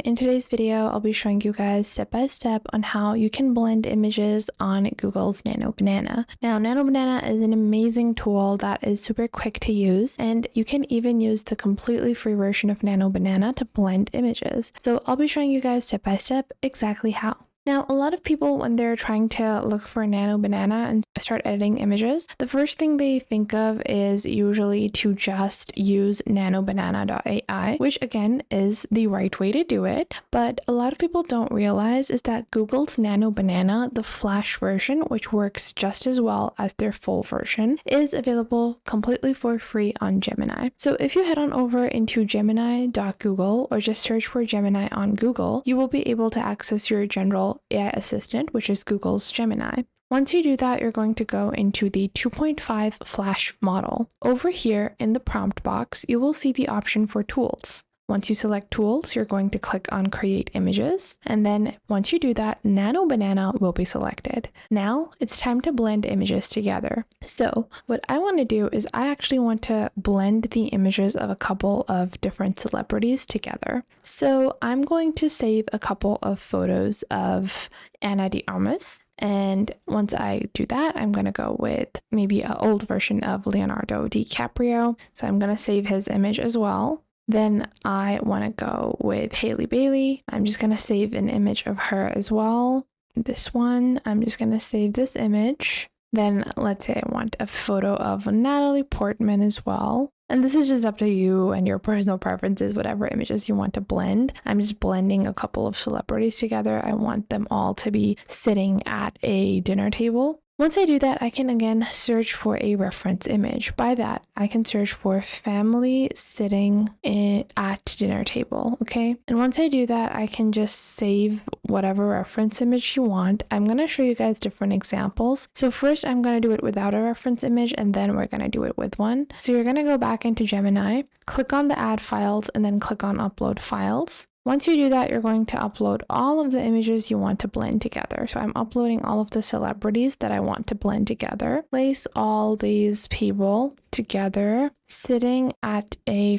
in today's video, I'll be showing you guys step by step on how you can blend images on Google's Nano Banana. Now, Nano Banana is an amazing tool that is super quick to use, and you can even use the completely free version of Nano Banana to blend images. So I'll be showing you guys step by step exactly how. Now, a lot of people, when they're trying to look for Nano Banana and start editing images, the first thing they think of is usually to just use nanobanana.ai, which again is the right way to do it. But a lot of people don't realize is that Google's Nano Banana, the Flash version, which works just as well as their full version, is available completely for free on Gemini. So if you head on over into gemini.google or just search for Gemini on Google, you will be able to access your general AI assistant, which is Google's Gemini. Once you do that, you're going to go into the 2.5 Flash model. Over here in the prompt box, you will see the option for tools. Once you select tools, you're going to click on create images. And then once you do that, Nano Banana will be selected. Now it's time to blend images together. So what I want to do is I actually want to blend the images of a couple of different celebrities together. So I'm going to save a couple of photos of Ana de Armas. And once I do that, I'm going to go with maybe an old version of Leonardo DiCaprio. So I'm going to save his image as well. Then I want to go with Hailey Bailey. I'm just going to save an image of her as well. This one, I'm just going to save this image. Then let's say I want a photo of Natalie Portman as well. And this is just up to you and your personal preferences, whatever images you want to blend. I'm just blending a couple of celebrities together. I want them all to be sitting at a dinner table. Once I do that, I can again search for a reference image. By that, I can search for family sitting at dinner table, okay? And once I do that, I can just save whatever reference image you want. I'm going to show you guys different examples. So first, I'm going to do it without a reference image, and then we're going to do it with one. So you're going to go back into Gemini, click on the add files, and then click on upload files. Once you do that, you're going to upload all of the images you want to blend together. So I'm uploading all of the celebrities that I want to blend together. Place all these people together, sitting at a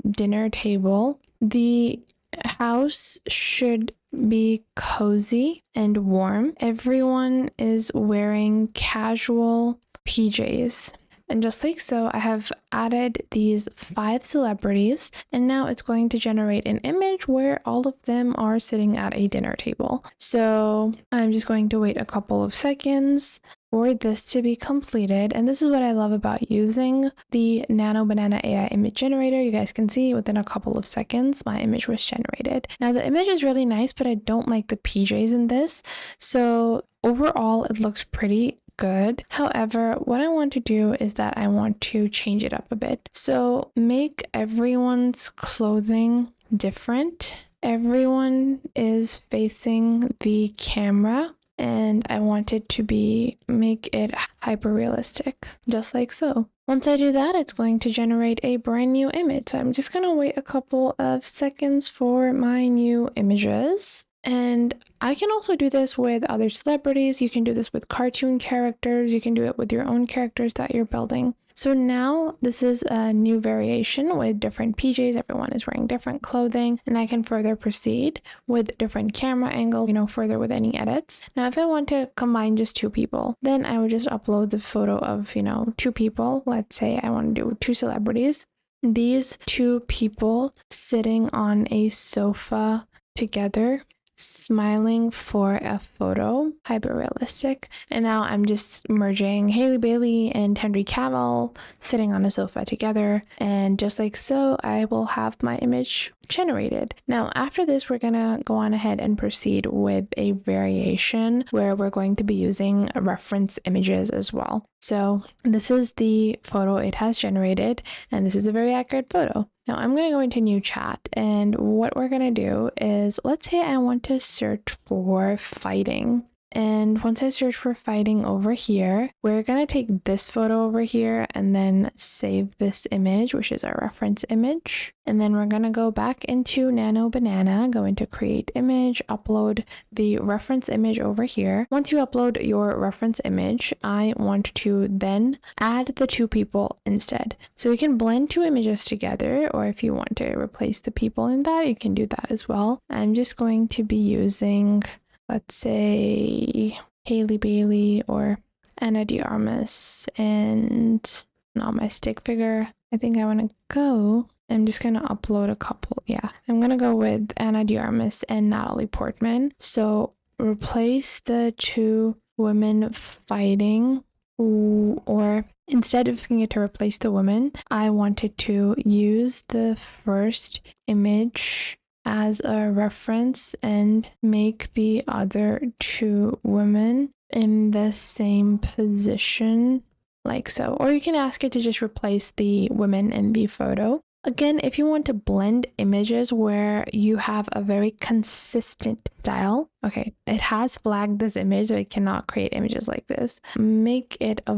dinner table. The house should be cozy and warm. Everyone is wearing casual PJs. And just like so, I have added these 5 celebrities, and now it's going to generate an image where all of them are sitting at a dinner table. So I'm just going to wait a couple of seconds for this to be completed. And this is what I love about using the Nano Banana AI image generator. You guys can see within a couple of seconds, my image was generated. Now the image is really nice, but I don't like the PJs in this. So overall, it looks pretty good. However, what I want to do is that I want to change it up a bit. So make everyone's clothing different. Everyone is facing the camera, and I want it to make it hyper realistic, just like so. Once I do that, it's going to generate a brand new image. So I'm just going to wait a couple of seconds for my new images. And I can also do this with other celebrities. You can do this with cartoon characters. You can do it with your own characters that you're building. So now this is a new variation with different PJs. Everyone is wearing different clothing, and I can further proceed with different camera angles, further with any edits. Now, if I want to combine just 2 people, then I would just upload the photo of, 2 people. Let's say I want to do 2 celebrities. These 2 people sitting on a sofa together, smiling for a photo, hyper realistic. And now I'm just merging Hailey Bailey and Henry Cavill sitting on a sofa together, and just like so, I will have my image generated. Now after this, we're gonna go on ahead and proceed with a variation where we're going to be using reference images as well. So this is the photo it has generated, and this is a very accurate photo. Now I'm going to go into new chat, and what we're going to do is, let's say I want to search for fighting, And once I search for fighting over here, we're going to take this photo over here and then save this image, which is our reference image. And then we're going to go back into Nano Banana, go into create image, upload the reference image over here. Once you upload your reference image, I want to then add the two people instead. So you can blend two images together, or if you want to replace the people in that, you can do that as well. I'm just going to be using, let's say, Haley Bailey or Anna de Armas, and not my stick figure. I think I want to go. I'm just going to upload a couple. Yeah, I'm going to go with Anna de Armas and Natalie Portman. So replace the two women fighting, or instead of thinking to replace the women, I wanted to use the first image as a reference and make the other two women in the same position, like so. Or you can ask it to just replace the women in the photo. Again, if you want to blend images where you have a very consistent style, okay, it has flagged this image, so it cannot create images like this. Make it a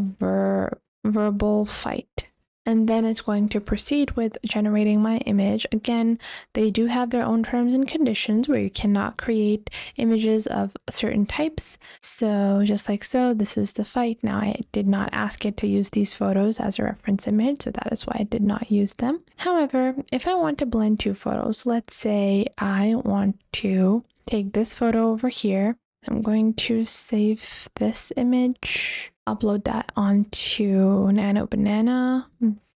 verbal fight. And then it's going to proceed with generating my image. Again, they do have their own terms and conditions where you cannot create images of certain types. So just like so, this is the fight. Now I did not ask it to use these photos as a reference image, so that is why I did not use them. However, if I want to blend two photos, let's say I want to take this photo over here. I'm going to save this image, upload that onto Nano Banana,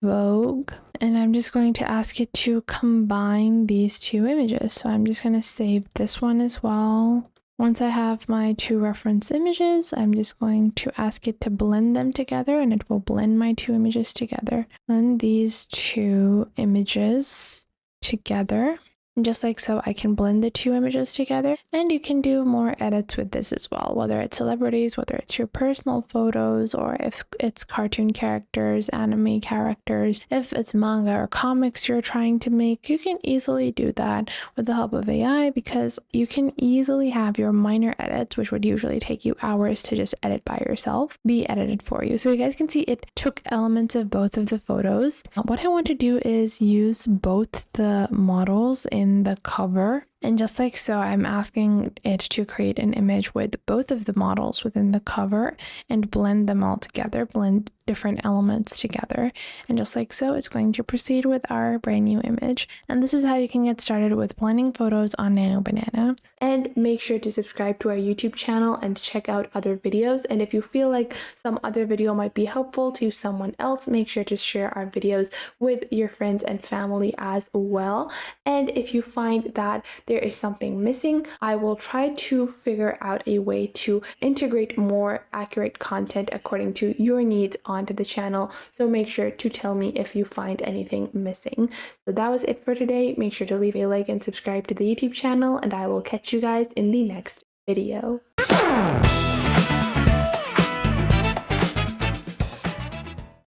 Vogue, and I'm just going to ask it to combine these two images. So I'm just going to save this one as well. Once I have my two reference images, I'm just going to ask it to blend them together, and it will blend my two images together. Blend these two images together. And just like so, I can blend the two images together, and you can do more edits with this as well, whether it's celebrities, whether it's your personal photos, or if it's cartoon characters, anime characters, if it's manga or comics you're trying to make, you can easily do that with the help of AI, because you can easily have your minor edits, which would usually take you hours to just edit by yourself, be edited for you. So you guys can see it took elements of both of the photos. What I want to do is use both the models in the cover, and just like so, I'm asking it to create an image with both of the models within the cover and blend them all together, blend different elements together. And just like so, it's going to proceed with our brand new image. And this is how you can get started with blending photos on Nano Banana. And make sure to subscribe to our YouTube channel and check out other videos. And if you feel like some other video might be helpful to someone else, make sure to share our videos with your friends and family as well. And if you find that there is something missing, I will try to figure out a way to integrate more accurate content according to your needs onto the channel. So make sure to tell me if you find anything missing. So that was it for today. Make sure to leave a like and subscribe to the YouTube channel, and I will catch you guys in the next video.